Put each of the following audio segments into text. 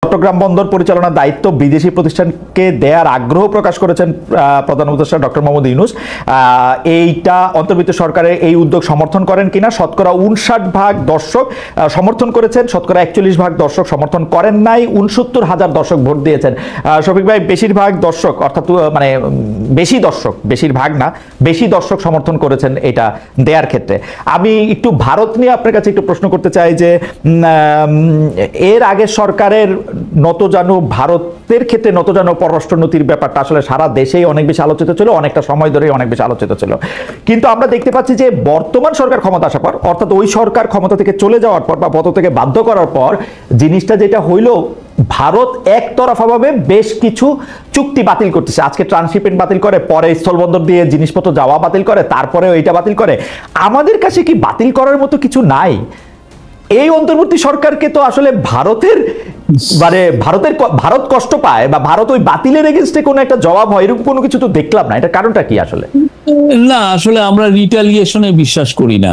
চট্টগ্রাম বন্দর পরিচালনার দায়িত্ব বিদেশি প্রতিষ্ঠানকে দেয়ার আগ্রহ প্রকাশ করেছেন প্রধান উপদেষ্টা ডক্টর মোহাম্মদ ইউনূস। এইটা অন্তর্বর্তী সরকারের এই উদ্যোগ সমর্থন করেন কিনা? শতকরা 59% দর্শক সমর্থন করেছেন, শতকরা 41% দর্শক সমর্থন করেন নাই, 69,000 দর্শক ভোট দিয়েছেন। শফিক ভাই, বেশিরভাগ দর্শক অর্থাৎ মানে বেশিরভাগ না, বেশি দর্শক সমর্থন করেছেন এটা দেয়ার ক্ষেত্রে। আমি একটু ভারত নিয়ে আপনার কাছে একটু প্রশ্ন করতে চাই যে এর আগে সরকারের নতজানু ভারতের ক্ষেত্রে নতজানু পররাষ্ট্রনীতির ব্যাপারটা আসলে সারা দেশেই অনেক বেশি আলোচিত ছিল, অনেকটা সময় ধরেই অনেক বেশি আলোচিত ছিল। কিন্তু আমরা দেখতে পাচ্ছি যে বর্তমান সরকার ক্ষমতা আসার পর, অর্থাৎ ওই সরকার ক্ষমতা থেকে চলে যাওয়ার পর বা পদ থেকে বাধ্য করার পর জিনিসটা যেটা হইল, ভারত একতরফাভাবে বেশ কিছু চুক্তি বাতিল করতেছে। আজকে ট্রান্সশিপমেন্ট বাতিল করে, পরে স্থলবন্দর দিয়ে জিনিসপত্র যাওয়া বাতিল করে, তারপরে এইটা বাতিল করে। আমাদের কাছে কি বাতিল করার মতো কিছু নাই? এই অন্তর্বর্তী সরকারকে তো আসলে ভারত কষ্ট পায় বা ভারত ওই বাতিলের এগেইনস্টে কোনো একটা জবাব হয়, এরকম কোনো কিছু তো দেখলাম না। এটা কারণটা কি আসলে? না, আসলে আমরা রিটালিয়েশনে বিশ্বাস করি না।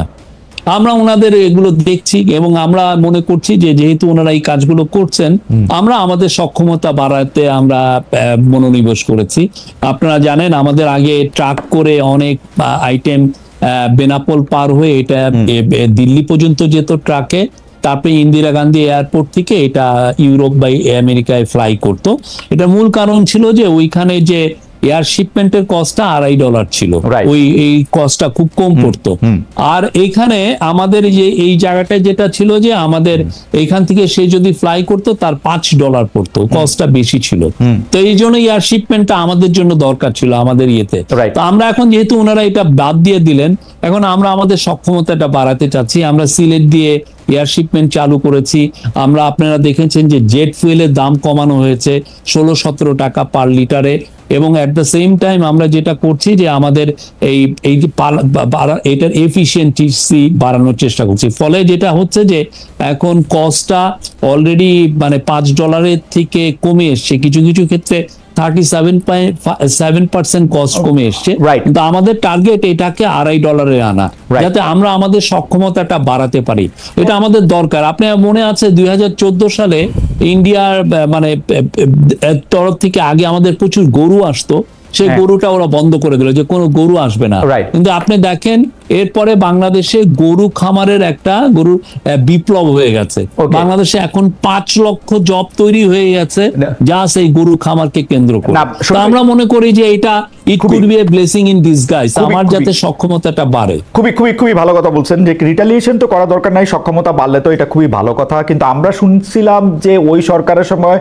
আমরা ওনাদের এগুলো দেখছি এবং আমরা মনে করছি যে যেহেতু ওনারা এই কাজগুলো করছেন, আমরা আমাদের সক্ষমতা বাড়াতে আমরা মনোনিবেশ করেছি। আপনারা জানেন আমাদের আগে ট্রাক করে অনেক আইটেম বেনাপোল পার হয়ে এটা দিল্লি পর্যন্ত যেত ট্রাকে, তারপরে ইন্দিরা গান্ধী এয়ারপোর্ট থেকে এটা ইউরোপ বা আমেরিকায় ফ্লাই করতো। এটা মূল কারণ ছিল যে ওইখানে যে এয়ার শিপমেন্টের কস্টটা $2.5 ছিল, এই কস্টটা খুব কম পড়তো। আর এইখানে আমাদের যে এই জায়গাটায় যেটা ছিল যে আমাদের এইখান থেকে সে যদি ফ্লাই করতো তার $5 পড়তো, কস্টটা বেশি ছিল। তো এই জন্য এয়ার শিপমেন্টটা আমাদের জন্য দরকার ছিল আমাদের ইয়েতে। তো আমরা এখন যেহেতু ওনারা এটা বাদ দিয়ে দিলেন, এখন আমরা আমাদের সক্ষমতাটা বাড়াতে চাচ্ছি। আমরা সিলেট দিয়ে এয়ার শিপমেন্ট চালু করেছি। আমরা আপনারা দেখেছেন যে জেট ফুয়েলের দাম কমানো হয়েছে 16-17 টাকা পার লিটারে, এবং অ্যাট দ্য সেম টাইম আমরা যেটা করছি যে আমাদের এই যে এটার এফিসিয়েন্সি বাড়ানোর চেষ্টা করছি। ফলে যেটা হচ্ছে যে এখন কস্টটা অলরেডি মানে $5 থেকে কমে এসছে, কিছু কিছু ক্ষেত্রে 37% কস্ট কমে এসছে। কিন্তু আমাদের টার্গেট এটাকে $2.5 আনা, যাতে আমরা আমাদের সক্ষমতাটা বাড়াতে পারি। এটা আমাদের দরকার। আপনার মনে আছে 2014 সালে ইন্ডিয়ার মানে তরফ থেকে আগে আমাদের প্রচুর গরু আসতো, সেই গরুটা ওরা বন্ধ করে দিল যে কোনো গরু আসবে না। কিন্তু আপনি দেখেন এরপরে বাংলাদেশে গরু খামারের একটা গরুর বিপ্লব হয়ে গেছে। বাংলাদেশে এখন 5 লক্ষ জব তৈরি হয়ে গেছে যা সেই গরু খামারকে কেন্দ্র করে। আমরা মনে করি যে এটা it could B A blessing in disguise, আমার যাতে সক্ষমতাটা বাড়ে। খুবই ভালো কথা বলছেন যে রিটালিয়েশন তো করা দরকার নাই, সক্ষমতা বাড়লে তো এটা খুবই ভালো কথা। কিন্তু আমরা শুনছিলাম যে ওই সরকারের সময়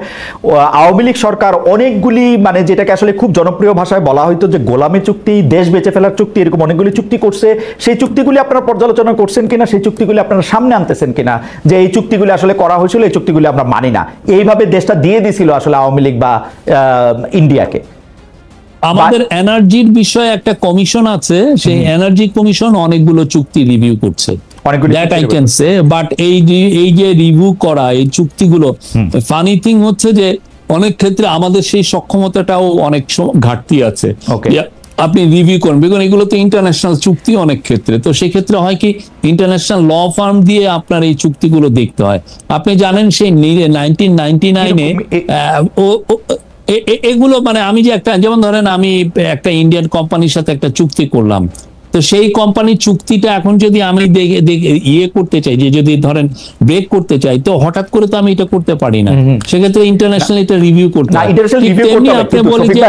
আওয়ামী লীগ সরকার অনেকগুলি মানে যেটাকে আসলে খুব জনপ্রিয় ভাষায় বলা হয়তো যে গোলামি চুক্তি, দেশ বেঁচে ফেলার চুক্তি, এরকম অনেকগুলি চুক্তি করছে। সেই চুক্তিগুলি আপনারা পর্যালোচনা করছেন কিনা, সেই চুক্তিগুলি আপনারা সামনে আনতেছেন কিনা যে এই চুক্তিগুলি আসলে করা হয়েছিল, এই চুক্তিগুলি আমরা মানি না, এইভাবে দেশটা দিয়ে দিছিল আসলে আওয়ামী লীগ বা ইন্ডিয়াকে? আমাদের এনার্জির বিষয়ে একটা কমিশন আছে, সেই এনার্জি কমিশন অনেকগুলো চুক্তি রিভিউ করছে। বাট এই যে রিভিউ করা এই চুক্তিগুলো, ফানি থিং হচ্ছে যে অনেক ক্ষেত্রে আমাদের সেই সক্ষমতাটাও অনেক ঘাটতি আছে। আপনি রিভিউ করুন, বিকজ এগুলো তো ইন্টারন্যাশনাল চুক্তি অনেক ক্ষেত্রে। তো সেক্ষেত্রে হয় কি, ইন্টারন্যাশনাল ল ফার্ম দিয়ে আপনার এই চুক্তিগুলো দেখতে হয়। আপনি জানেন সেই 1999-এ এগুলো মানে আমি যে একটা, যেমন ধরেন আমি একটা ইন্ডিয়ান কোম্পানির সাথে একটা চুক্তি করলাম, তো সেই কোম্পানির চুক্তিটা এখন যদি আমি ইয়ে করতে চাই, যে যদি ধরেন ব্রেক করতে চাই, তো হঠাৎ করে তো আমি এটা করতে পারি না, সেক্ষেত্রে ইন্টারন্যাশনাল এটা রিভিউ করতে হয়। আপনি বলি যে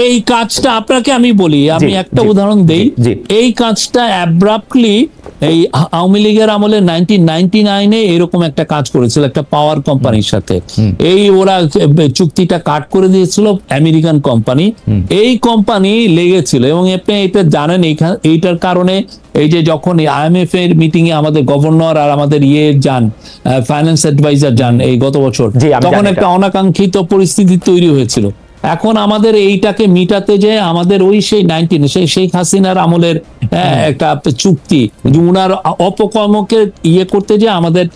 এই কাজটা, আপনাকে আমি বলি, আমি একটা উদাহরণ দেই, এই কাজটা অ্যাব্রাপ্টলি এই আওয়ামী লীগের আমলে 1999-এ এরকম একটা কাজ করেছিল একটা পাওয়ার কোম্পানির সাথে। এই ওরা চুক্তিটা কাট করে দিয়েছিল আমেরিকান কোম্পানি, এই কোম্পানি লেগেছিল। এবং আপনি এটা জানেন, এইটার কারণে এই যে যখন IMF এর মিটিং এ আমাদের গভর্নর আর আমাদের যান, ফাইন্যান্স অ্যাডভাইজার যান এই গত বছর, তখন একটা অনাকাঙ্ক্ষিত পরিস্থিতি তৈরি হয়েছিল। এখন আমাদের এইটাকে মিটাতে যে আমাদের ওই সেই শেখ হাসিনার আমলের একটা চুক্তি, উনার অপকর্মকে ইয়ে করতে যে আমাদের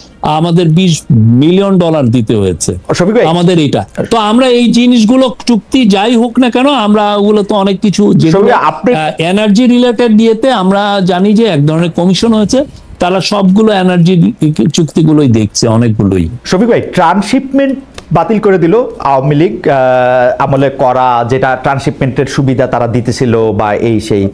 $20 মিলিয়ন দিতে হয়েছে আমাদের এটা। তো আমরা এই জিনিসগুলো চুক্তি যাই হোক না কেন, আমরা ওগুলো তো অনেক কিছু এনার্জি রিলেটেড দিয়েতে আমরা জানি যে এক ধরনের কমিশন হয়েছে, তারা সবগুলো এনার্জি চুক্তিগুলোই দেখছে, অনেকগুলোই। শফিক ভাই, ট্রান্সশিপমেন্ট বাতিল করে দিল আওয়ামী লীগ আমলে করা যেটা ট্রান্সশিপমেন্টের সুবিধা তারা দিতেছিল বা এই সেই।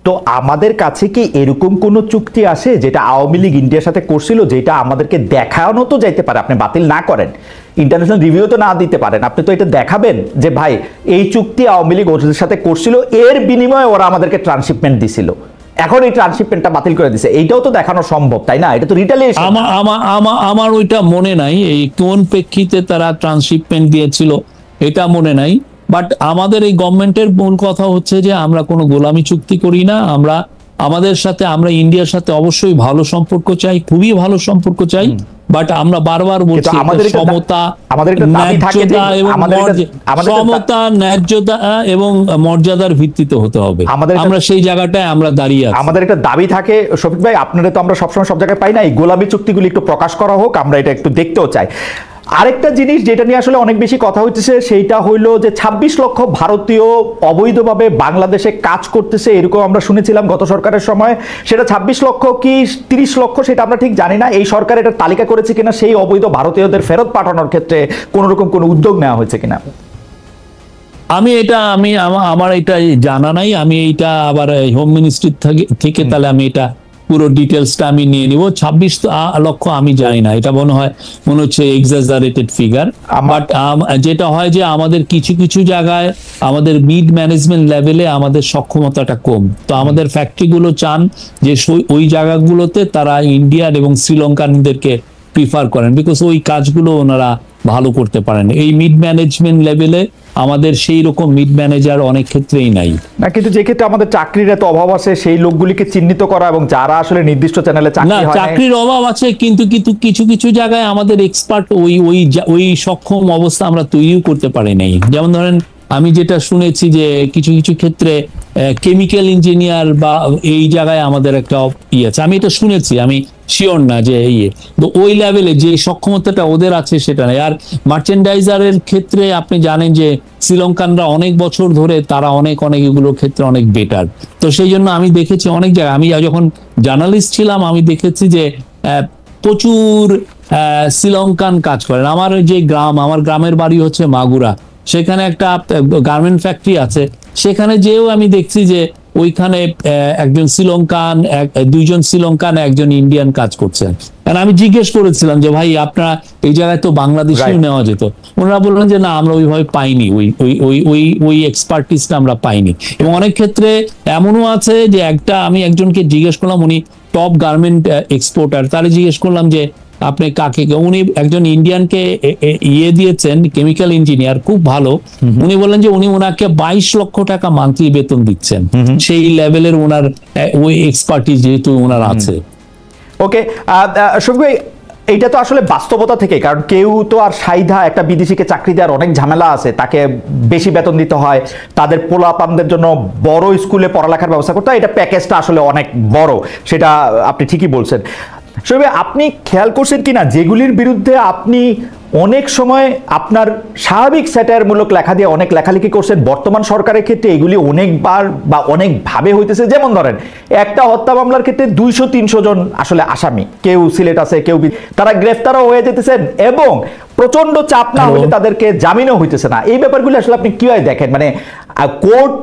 তো আমাদের কাছে কি এরকম কোন চুক্তি আছে যেটা আওয়ামী লীগ ইন্ডিয়ার সাথে করছিল, যেটা আমাদেরকে দেখানো তো যাইতে পারে? আপনি বাতিল না করেন, ইন্টারন্যাশনাল রিভিউ তো না দিতে পারেন, আপনি তো এটা দেখাবেন যে ভাই এই চুক্তি আওয়ামী লীগ ওদের সাথে করছিল, এর বিনিময়ে ওরা আমাদেরকে ট্রান্সশিপমেন্ট দিছিল, এখন এই ট্রান্সশিপমেন্টটা বাতিল করে দিছে, এইটাও তো দেখানো সম্ভব, তাই না? এটা তো রিটালিয়েশন। আমার ওইটা মনে নাই, এই কোন প্রেক্ষিতে তারা ট্রান্সশিপমেন্ট দিয়েছিল এটা মনে নাই। বাট আমাদের এই গভর্নমেন্টের মূল কথা হচ্ছে যে আমরা কোনো গোলামি চুক্তি করি না। আমরা আমরা ইন্ডিয়ার সাথে অবশ্যই ভালো সম্পর্ক চাই, খুবই ভালো সম্পর্ক চাই। বাট আমরা বারবার বলছি সমতা, ন্যায্যতা এবং মর্যাদার ভিত্তিতে হতে হবে। আমরা সেই জায়গাটায় আমরা দাঁড়িয়ে আছি। আমাদের একটা দাবি থাকে শফিক ভাই, আপনারা তো আমরা সবসময় সব জায়গায় পাই না, এই গোলামি চুক্তিগুলি একটু প্রকাশ করা হোক, আমরা এটা একটু দেখতেও চাই। আরেকটা জিনিস যেটা নিয়ে আসলে অনেক বেশি কথা হইতেছে সেইটা হইলো যে 26 লক্ষ ভারতীয় অবৈধভাবে বাংলাদেশে কাজ করতেছে, এরকম আমরা শুনেছিলাম গত সরকারের সময়। সেটা 26 লক্ষ কি 30 লক্ষ সেটা আমরা ঠিক জানি না। এই সরকার এটার তালিকা করেছে কিনা, সেই অবৈধ ভারতীয়দের ফেরত পাঠানোর ক্ষেত্রে কোন রকম কোনো উদ্যোগ নেওয়া হয়েছে কিনা? আমার এটা জানা নাই। আমি এইটা আবার হোম মিনিস্ট্রি থেকে তাহলে আমি এটা পুরো ডিটেলসটা আমি নিয়ে নিব। 26 লক্ষ আমি জানি না, এটা মনে হচ্ছে এক্সাজারেটেড ফিগার। বাট যেটা হয় যে আমাদের কিছু কিছু জায়গায় আমাদের মিড ম্যানেজমেন্ট লেভেলে আমাদের সক্ষমতাটা কম, তো আমাদের ফ্যাক্টরিগুলো চান যে ওই জায়গাগুলোতে তারা ইন্ডিয়ান এবং শ্রীলঙ্কানদেরকে প্রিফার করেন, বিকজ ওই কাজগুলো ওনারা ভালো করতে পারেন। এই মিড ম্যানেজমেন্ট লেভেলে আমাদের সেই রকম মিড ম্যানেজার অনেক ক্ষেত্রেই নাই না, কিন্তু যে ক্ষেত্রে আমাদের চাকরির এত অভাব আছে সেই লোকগুলিকে চিহ্নিত করা এবং যারা আসলে নির্দিষ্ট চ্যানেলে চাকরির অভাব আছে, কিন্তু কিছু কিছু জায়গায় আমাদের এক্সপার্ট ওই সক্ষম অবস্থা আমরা তৈরিও করতে পারি নাই। যেমন ধরেন আমি যেটা শুনেছি যে কিছু কিছু ক্ষেত্রে কেমিক্যাল ইঞ্জিনিয়ার বা এই জায়গায় আমাদের একটা ইয়ে আছে, আমি এটা শুনেছি, আমি শিওর না যে তো ওই লেভেলে যে সক্ষমতাটা ওদের আছে সেটা নেই। আর মার্চেন্ডাইজারের ক্ষেত্রে আপনি জানেন যে শ্রীলঙ্কানরা অনেক বছর ধরে তারা অনেক এগুলোর ক্ষেত্রে অনেক বেটার। তো সেই জন্য আমি দেখেছি অনেক জায়গায়, আমি যখন জার্নালিস্ট ছিলাম আমি দেখেছি যে প্রচুর শ্রীলঙ্কান কাজ করেন। আমার গ্রামের বাড়ি হচ্ছে মাগুরা, সেখানে একটা গার্মেন্ট ফ্যাক্টরি আছে, সেখানে যেও আমি দেখছি যে ওইখানে একজন শ্রীলঙ্কান, দুইজন শ্রীলঙ্কান, একজন ইন্ডিয়ান কাজ করছেন। আমি জিজ্ঞেস করেছিলাম যে ভাই আপনারা এই জায়গায় তো বাংলাদেশিও নেওয়া যেত, ওনারা বললেন যে না আমরা ওইভাবে পাইনি, ওই এক্সপার্টিসটা আমরা পাইনি। এবং অনেক ক্ষেত্রে এমনও আছে যে আমি একজনকে জিজ্ঞেস করলাম, উনি টপ গার্মেন্ট এক্সপোর্টার, তাহলে জিজ্ঞেস করলাম যে আপনি কাকে, উনি একজন ইন্ডিয়ানকে দিয়েছেন, কেমিক্যাল ইঞ্জিনিয়ার, খুব ভালো। উনি বললেন যে উনি ওনাকে 22 লক্ষ টাকা মান্থলি বেতন দিচ্ছেন, সেই লেভেলের ওনার ওই এক্সপার্টিস যেহেতু ওনার আছে। ওকে শফিক ভাই, এইটা তো আসলে বাস্তবতা থেকে, কারণ কেউ তো আর সাইধা একটা বিদেশিকে চাকরি দেওয়ার অনেক ঝামেলা আছে, তাকে বেশি বেতন দিতে হয়, তাদের পোলাপানদের জন্য বড় স্কুলে পড়ালেখার ব্যবস্থা করতে হয়, এটা প্যাকেজটা আসলে অনেক বড়, সেটা আপনি ঠিকই বলছেন। শফিক ভাই, আপনি খেয়াল করছেন কিনা যেগুলির বিরুদ্ধে আপনি অনেক সময় আপনার স্বাভাবিক স্যাটায়ারমূলক লেখা দিয়ে অনেক লেখালেখি করছেন, বর্তমান সরকারের ক্ষেত্রে এগুলি অনেকবার বা অনেকভাবে হইতেছে। যেমন ধরেন একটা হত্যা মামলার ক্ষেত্রে 200-300 জন আসলে আসামি, কেউ সিলেট আছে, কেউ তারা গ্রেফতারও হয়ে যেতেছেন এবং প্রচন্ড চাপ না হলে তাদেরকে জামিনও হইতেছে না। এই ব্যাপারগুলি আসলে আপনি কিভাবে দেখেন? মানে কোর্ট,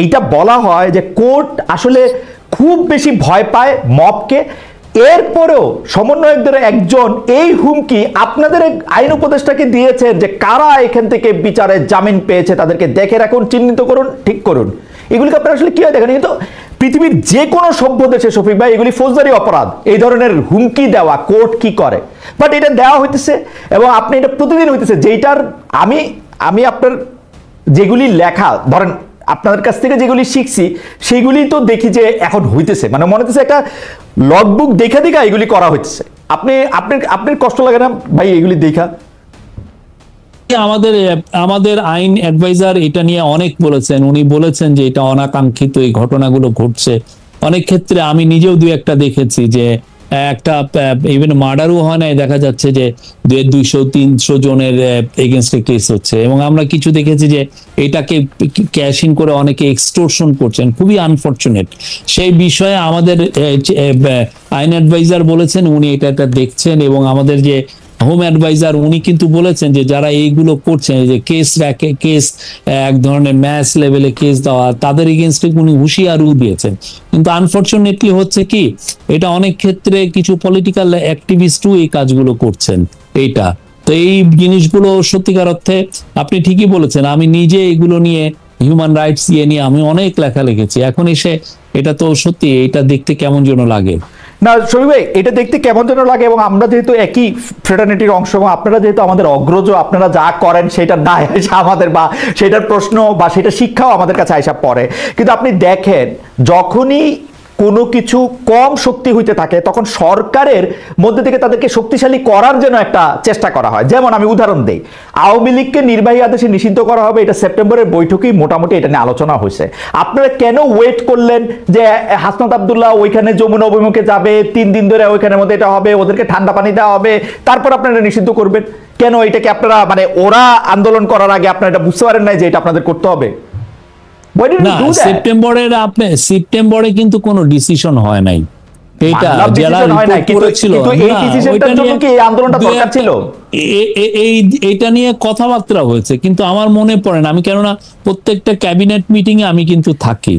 এইটা বলা হয় যে কোর্ট আসলে খুব বেশি ভয় পায় মবকে, এরপরেও সমন্বয়কদের একজন এই হুমকি আপনাদের আইন উপদেষ্টাকে দিয়েছেন যে কারা এখান থেকে বিচারে জামিন পেয়েছে তাদেরকে দেখে রাখুন, চিহ্নিত করুন, ঠিক করুন। এগুলিকে আপনারা আসলে কি হয় দেখেন? কিন্তু পৃথিবীর যে কোনো সভ্য দেশে শফিক ভাই এগুলি ফৌজদারি অপরাধ, এই ধরনের হুমকি দেওয়া কোর্ট কি করে, বাট এটা দেওয়া হইতেছে এবং আপনি এটা প্রতিদিন হইতেছে। যেটার আমি আপনার যেগুলি লেখা, ধরেন আপনাদের কাছ থেকে যেগুলি শিখছি সেগুলি তো দেখি যে এখন হইতেছে, মানে মনে হচ্ছে একটা লগবুক দেখা এগুলি করা হচ্ছে। আপনার কষ্ট লাগে না ভাই এগুলি দেখা? আমাদের আইন অ্যাডভাইজার এটা নিয়ে অনেক বলেছেন, উনি বলেছেন যে এটা অনাকাঙ্ক্ষিত, এই ঘটনাগুলো ঘটছে অনেক ক্ষেত্রে। আমি নিজেও দুই একটা দেখেছি যে একটা ইভেন মার্ডারও হয় নাই, দেখা যাচ্ছে যে 200-300 জনের এগেনস্টে কেস হচ্ছে। এবং আমরা কিছু দেখেছি যে এটাকে ক্যাশ ইন করে অনেকে এক্সটোরশন করছেন, খুবই আনফরচুনেট। সেই বিষয়ে আমাদের আইন অ্যাডভাইজার বলেছেন উনি এটা দেখছেন এবং আমাদের যে হোম অ্যাডভাইজার উনি কিন্তু বলেছেন যে যারা এইগুলো করছেন, যে কেস এক ধরনের ম্যাচ লেভেলে কেস দেওয়া, তাদের এগেনস্টে উনি হুঁশিয়ারিও দিয়েছেন। কিন্তু আনফরচুনেটলি হচ্ছে কি, এটা অনেক ক্ষেত্রে কিছু পলিটিক্যাল অ্যাক্টিভিস্টও এই কাজগুলো করছেন এইটা। তো এই জিনিসগুলো সত্যিকার অর্থে আপনি ঠিকই বলেছেন, আমি নিজে এগুলো নিয়ে হিউম্যান রাইটস নিয়ে আমি অনেক লেখা লিখেছি। এখন এসে এটা তো সত্যি, এটা দেখতে কেমন যেন লাগে। না শফিক ভাই, এটা দেখতে কেমন যেন লাগে, এবং আমরা যেহেতু একই ফ্রেটার্নিটির অংশ, এবং আপনারা যেহেতু আমাদের অগ্রজ, আপনারা যা করেন সেটা দায় আসে আমাদের, বা সেটার প্রশ্ন বা সেটা শিক্ষাও আমাদের কাছে আইসা পড়ে। কিন্তু আপনি দেখেন, যখনই কোনো কিছু কম শক্তি হইতে থাকে তখন সরকারের মধ্যে থেকে তাদেরকে শক্তিশালী করার জন্য একটা চেষ্টা করা হয়। যেমন আমি উদাহরণ দিই, আওয়ামী লীগকে নির্বাহী আদেশে নিষিদ্ধ করা হবে, এটা সেপ্টেম্বরের বৈঠকেই মোটামুটি এটা নিয়ে আলোচনা হয়েছে। আপনারা কেন ওয়েট করলেন যে হাসনাত আব্দুল্লাহ ওইখানে যমুনা অভিমুখে যাবে, 3 দিন ধরে ওইখানের মধ্যে এটা হবে, ওদেরকে ঠান্ডা পানি দেওয়া হবে, তারপর আপনারা নিষিদ্ধ করবেন? কেন এটাকে আপনারা, মানে ওরা আন্দোলন করার আগে আপনারা এটা বুঝতে পারেন নাই যে এটা আপনাদের করতে হবে? না, সেপ্টেম্বরে কিন্তু কোনো ডিসিশন হয় নাই। এটা যারা করেছিল, এইটা নিয়ে কথাবার্তা হয়েছে, কিন্তু আমার মনে পড়ে না, আমি কেননা প্রত্যেকটা ক্যাবিনেট মিটিং এ আমি কিন্তু থাকি,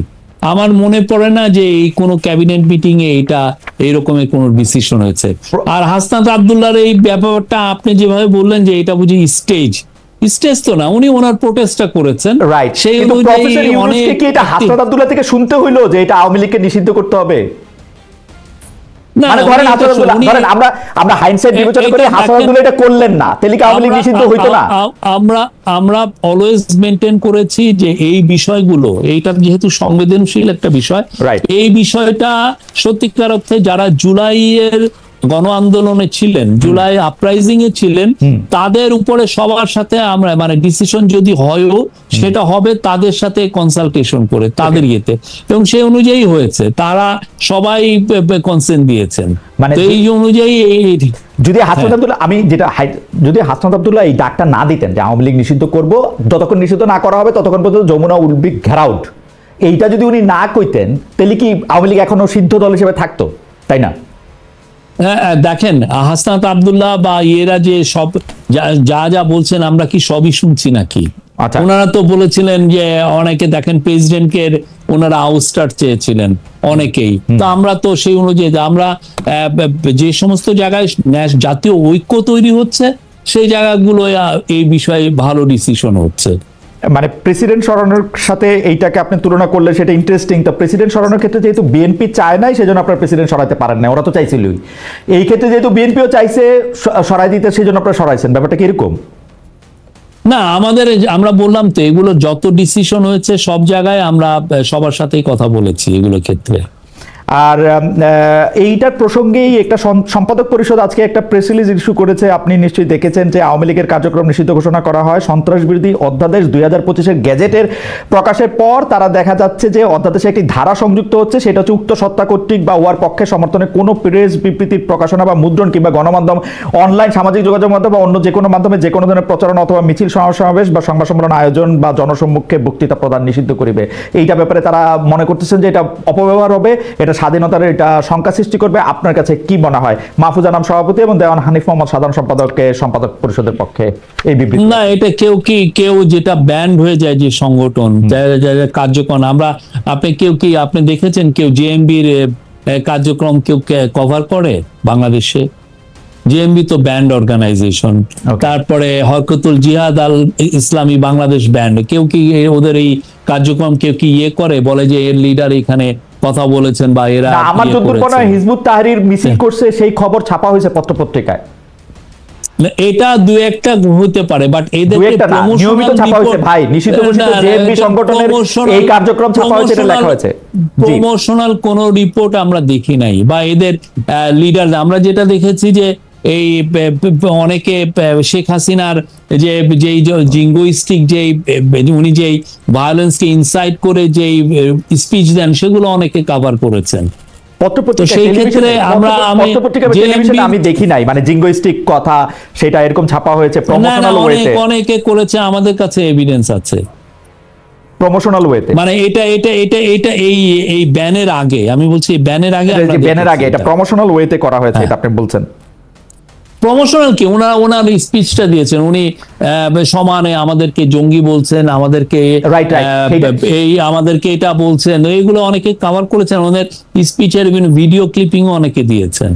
আমার মনে পড়ে না যে এই কোনো ক্যাবিনেট মিটিং এ এটা এইরকমের কোনো ডিসিশন হয়েছে। আর হাসনাত আব্দুল্লাহর এই ব্যাপারটা আপনি যেভাবে বললেন যে এটা বুঝি স্টেজ তো না, উনি ওনার প্রোটেস্টটা করেছেন, রাইট। সেই কিন্তু অনুযায়ী প্রফেসর ইউনূসকে কি এটা হাসনাত আব্দুল্লাহ থেকে শুনতে হইলো যে এটা আওয়ামী লীগকে নিষিদ্ধ করতে হবে? মানে ধরেন হাসনাত আব্দুল্লাহ, ধরেন আমরা হাইন্ডসাইট বিবেচনা করে হাসনাত আব্দুল্লাহ এটা করলেন না, তাহলে কি আওয়ামী লীগ নিষিদ্ধ হইতো না? আমরা অলওয়েজ মেনটেন করেছি যে এই বিষয়গুলো, এইটা যেহেতু সংবেদনশীল একটা বিষয়, এই বিষয়টা সত্যিকার অর্থে যারা জুলাইয়ের গণ আন্দোলনে ছিলেন, জুলাই আপরাইজিং এ ছিলেন, তাদের উপরে সবার সাথে আমরা, মানে ডিসিশন যদি হয়ও সেটা হবে তাদের সাথে কনসালটেশন করে, তাদের ইয়েতে, এবং সেই অনুযায়ী হয়েছে, তারা সবাই কনসেন্ট দিয়েছেন। মানে এই অনুযায়ী যদি হাসনাত আব্দুল্লাহ, আমি যেটা, যদি হাসনাত আব্দুল্লাহ এই ডাকটা না দিতেন যে আওয়ামী লীগ নিষিদ্ধ করব, যতক্ষণ নিষিদ্ধ না করা হবে ততক্ষণ পর্যন্ত যমুনা উইল বি ঘেরাউট, এইটা যদি উনি না কইতেন, তাহলে কি আওয়ামী লীগ এখনো সিদ্ধ দল হিসেবে থাকতো, তাই না? দেখেন, হাসনাত আব্দুল্লাহ বা এরা যে সব যা বলছেন আমরা কি সবই শুনছি নাকি? ওনারা তো বলেছিলেন যে অনেকে, দেখেন প্রেসিডেন্টকে ওনারা আউটস্টার চেয়েছিলেন অনেকেই, তো আমরা তো সেই অনুযায়ী আমরা যে সমস্ত জায়গায় জাতীয় ঐক্য তৈরি হচ্ছে সেই জায়গাগুলো এই বিষয়ে ভালো ডিসিশন হচ্ছে। মানে প্রেসিডেন্ট সরানোর সাথে এইটাকে আপনি তুলনা করলে সেটা ইন্টারেস্টিং। তো প্রেসিডেন্ট সরানোর ক্ষেত্রে যেহেতু বিএনপি চায় নাই, সেজন্য আপনারা প্রেসিডেন্ট সরাতে পারেন না, ওরা তো চাইছিলই। এই ক্ষেত্রে যেহেতু বিএনপিও চাইছে সরাই দিতে, সেজন্য আপনারা সরাইছেন, ব্যাপারটা কি এরকম? না, আমরা বললাম তো, এগুলো যত ডিসিশন হয়েছে সব জায়গায় আমরা সবার সাথেই কথা বলেছি এগুলো ক্ষেত্রে। আর এইটার প্রসঙ্গেই একটা সম্পাদক পরিষদ আজকে একটা প্রেস রিলিজ ইস্যু করেছে, আপনি নিশ্চয়ই দেখেছেন, যে আওয়ামী লীগের কার্যক্রম নিষিদ্ধ ঘোষণা করা হয়। সন্ত্রাস বিরোধী অধ্যাদেশ 2025-এর গেজেটের প্রকাশের পর তারা দেখা যাচ্ছে যে অধ্যাদেশে একটি ধারা সংযুক্ত হচ্ছে, সেটা হচ্ছে উক্ত সত্তা কর্তৃক বা উহার পক্ষে সমর্থনে কোনো প্রেস বিবৃতির প্রকাশনা বা মুদ্রণ কিংবা গণমাধ্যম, অনলাইন সামাজিক যোগাযোগ মাধ্যম বা অন্য যে কোনো মাধ্যমে যে কোনো ধরনের প্রচারণা অথবা মিছিল সমাবেশ বা সংবাদ সম্মেলন আয়োজন বা জনসম্মুখে বক্তৃতা প্রদান নিষিদ্ধ করিবে। এইটা ব্যাপারে তারা মনে করতেছেন যে এটা অপব্যবহার হবে, এটা স্বাধীনতার এটা শঙ্কা সৃষ্টি করবে। আপনার কাছে কি মনে হয়? মাহফুজা নাম সভাপতি এবং দেওয়ান হানিফ মোহাম্মদ সাধারণ সম্পাদক পরিষদের পক্ষে এই বিবৃতি। না, এটা কেউ যেটা ব্যান্ড হয়ে যায় যে সংগঠন কার্যক্রম, আপনি দেখেছেন কেউ জেএমবির কার্যক্রম কেউ কভার করে বাংলাদেশে? জেএমবি তো ব্যান্ড অর্গানাইজেশন। তারপরে হরকতুল জিহাদ আল ইসলামী বাংলাদেশ ব্যান্ড, কেউ কি ওদের এই কার্যক্রম কেউ কি করে, বলে যে এর লিডার এখানে কথা বলেছেন বা এরা? আমার যতদূর মনে হয় হিজবুত তাহরির মিছিল করছে, সেই খবর ছাপা হয়েছে পত্রপত্রিকায়। এটা দু একটা হতে পারে, বাট এদেরকে নিয়মিত ছাপা হয়েছে ভাই, নিষিদ্ধ ঘোষিত জেএমবি সংগঠনের এই কার্যক্রম ছাপা হয়েছে, এটা লেখা হয়েছে। প্রমোশনাল কোন রিপোর্ট আমরা দেখি নাই, বা এদের লিডার, আমরা যেটা দেখেছি যে এই অনেকে শেখ হাসিনার যেই জিঙ্গোইস্টিক উনি যেই ভায়োলেন্সকে ইনসাইট করে যেই স্পিচ দেন, সেগুলো অনেকে কভার করেছেন। আমি দেখি নাই, মানে জিঙ্গোইস্টিক কথা সেটা এরকম ছাপা হয়েছে প্রমোশনাল ওয়েতে, অনেকে করেছে, আমাদের কাছে এভিডেন্স আছে প্রমোশনাল ওয়েতে। মানে এটা এই ব্যানের আগে, আমি বলছি ব্যানের আগে এটা প্রমোশনাল ওয়েতে করা হয়েছে, এটা আপনি বলছেন। প্রমোশনাল কি, ওনার স্পিচটা দিয়েছেন, উনি সমানে আমাদেরকে জঙ্গি বলছেন, আমাদেরকে এই আমাদেরকে এটা বলছেন, এইগুলো অনেকে কভার করেছেন, ওনাদের স্পিচের বিভিন্ন ভিডিও ক্লিপিং অনেকে দিয়েছেন।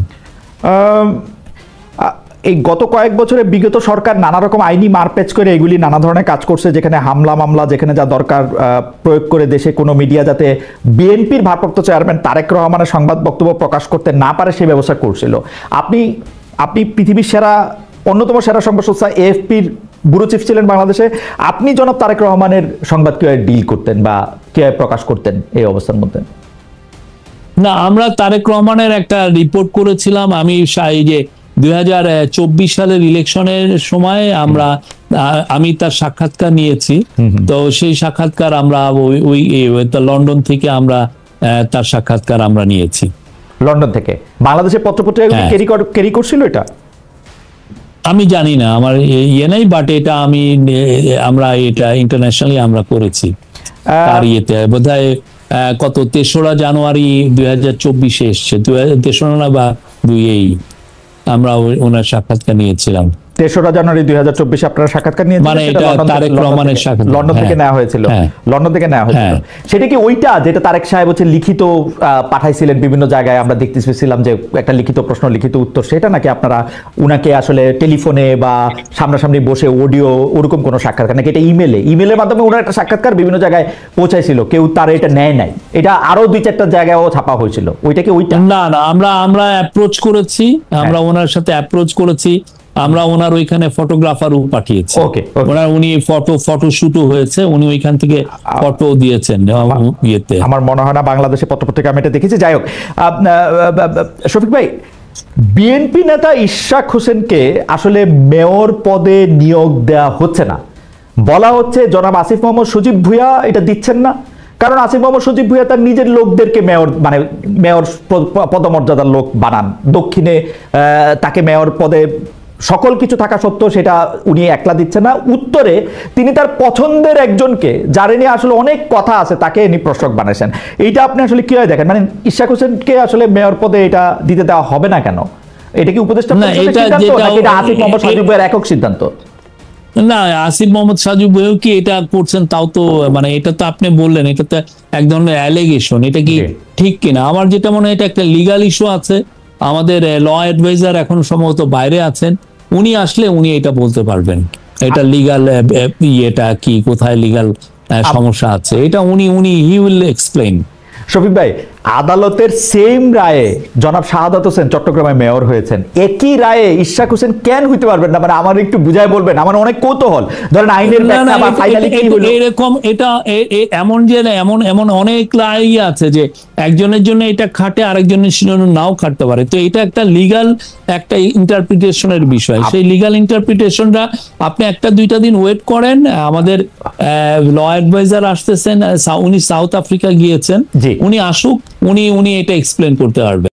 এই গত কয়েক বছরে বিগত সরকার নানা রকম আইনি মারপ্যাচ করে এগুলি নানা ধরনের কাজ করছে, যেখানে হামলা মামলা যেখানে যা দরকার প্রয়োগ করে দেশে কোনো মিডিয়া যাতে বিএনপির ভারপ্রাপ্ত চেয়ারম্যান তারেক রহমানের সংবাদ বক্তব্য প্রকাশ করতে না পারে সেই ব্যবস্থা করছিল। আপনি পৃথিবীর অন্যতম সেরা সংবাদ সংস্থা এএফপির ব্যুরো চিফ ছিলেন বাংলাদেশে। আপনি জনাব তারেক রহমানের সংবাদ কিভাবে ডিল করতেন বা কিভাবে প্রকাশ করতেন এই অবস্থার মধ্যে? না, আমরা তারেক রহমানের একটা রিপোর্ট করেছিলাম। আমি এই যে 2024 সালের ইলেকশনের সময় আমি তার সাক্ষাৎকার নিয়েছি। তো সেই সাক্ষাৎকার আমরা ওই লন্ডন থেকে আমরা তার সাক্ষাৎকার আমরা নিয়েছি। লন্ডন থেকে বাংলাদেশের পত্রপত্রিকা ক্যারি করছিল এটা? আমি জানি না, আমার ইয়ে নেই, বাট এটা আমরা এটা ইন্টারন্যাশনালি আমরা করেছি। তার ইয়েতে বোধহয় কত 3রা জানুয়ারি 2024 এসছে, 3রা না বা 2 আমরা ওনার সাক্ষাৎকার নিয়েছিলাম। 3রা জানুয়ারি 2024 আপনারা সাক্ষাৎকার নিয়েছিলেন, মানে এটা তারেক রহমানের সাক্ষাৎকার লন্ডন থেকে নেওয়া হয়েছিল। লন্ডন থেকে নেওয়া হয়েছিল। সেটা কি ওইটা যেটা তারেক সাহেব হচ্ছে লিখিত পাঠাইছিলেন বিভিন্ন জায়গায়, আমরা দেখতে পেয়েছিলাম যে একটা লিখিত প্রশ্ন লিখিত উত্তর, সেটা নাকি আপনারা উনাকে আসলে টেলিফোনে বা সামনাসামনি বসে অডিও ওরকম কোনো সাক্ষাৎকার, নাকি এটা ইমেলের মাধ্যমে ওনার একটা সাক্ষাৎকার বিভিন্ন জায়গায় পৌঁছাইছিল, কেউ তার এটা নেয় নাই, এটা আরো 2-4টা জায়গায়ও ছাপা হয়েছিল, ওইটা কি ওইটা? না, আমরা অ্যাপ্রোচ করেছি, আমরা ওনার সাথে অ্যাপ্রোচ করেছি, আমরা ওনার ওইখানে ফটোগ্রাফারও পাঠিয়েছি। উনি ফটো শুটও হয়েছে, উনি ওইখান থেকে ফটো দিয়েছেন ইয়েতে। আমার মনে হয় না বাংলাদেশে পত্রপত্রিকা আমি এটা দেখেছি। যাই হোক, শফিক ভাই, বিএনপি নেতা ইশরাক হোসেনকে আসলে মেয়র পদে নিয়োগ দেওয়া হচ্ছে না, বলা হচ্ছে জনাব আসিফ মোহাম্মদ সজীব ভুঁইয়া এটা দিচ্ছেন না, কারণ আসিফ মোহাম্মদ সজীব ভুঁইয়া তার নিজের লোকদেরকে মেয়র পদমর্যাদার লোক বানান। দক্ষিণে তাকে মেয়র পদে সকল কিছু থাকা সত্ত্বেও সেটা উনি একলা দিচ্ছেন না, উত্তরে তিনি তার পছন্দের একজনকে, যারে নিয়ে আসলে অনেক কথা আছে, তাকে ইনি প্রশ্রক বানাইছেন। এইটা আপনি আসলে কিভাবে দেখেন? মানে ইশরাক হোসেনকে আসলে মেয়র পদে এটা দিতে দেওয়া হবে না কেন? এটা কি উপদেষ্টা আসিফ মোহাম্মদ সজীব ভুঁইয়ার একক সিদ্ধান্ত? না, আসিফ মোহাম্মদ সজীব ভুঁইয়া কি এটা করছেন, তাও তো মানে এটা তো আপনি বললেন এটা তো এক ধরনের অ্যালিগেশন, এটা কি ঠিক কিনা? আমার যেটা মনে হয় এটা একটা লিগাল ইস্যু আছে। আমাদের ল অ্যাডভাইজার এখন সম্ভবত বাইরে আছেন, উনি আসলে উনি এটা বলতে পারবেন এটা লিগাল ইয়েটা কি, কোথায় লিগাল সমস্যা আছে, এটা হি উইল এক্সপ্লেইন। শফিক ভাই, আদালতের সেম রায়ে জনাব শাহাদাত হোসেন চট্টগ্রামে মেয়র হয়েছেন, একই রায়ে ইশরাক হোসেন কেন হইতে পারবেন না? মানে আমার একটু বুঝায় বলবেন, আমার অনেক কৌতূহল। ধরেন আইনের ব্যাখ্যা বা ফাইনালি কি হলো এরকম, এটা এমন যে এমন অনেক রায় আছে যে একজনের জন্য এটা খাটে, আরেকজনের জন্য নাও খাটতে পারে। তো এটা একটা লিগাল একটা ইন্টারপ্রিটেশনের বিষয়। সেই লিগাল ইন্টারপ্রিটেশনটা আপনি 1-2 দিন ওয়েট করেন। আমাদের ল অ্যাডভাইজার আসতেছেন, উনি সাউথ আফ্রিকা গিয়েছেন, উনি আসুক, উনি এটা এক্সপ্লেন করতে পারবেন।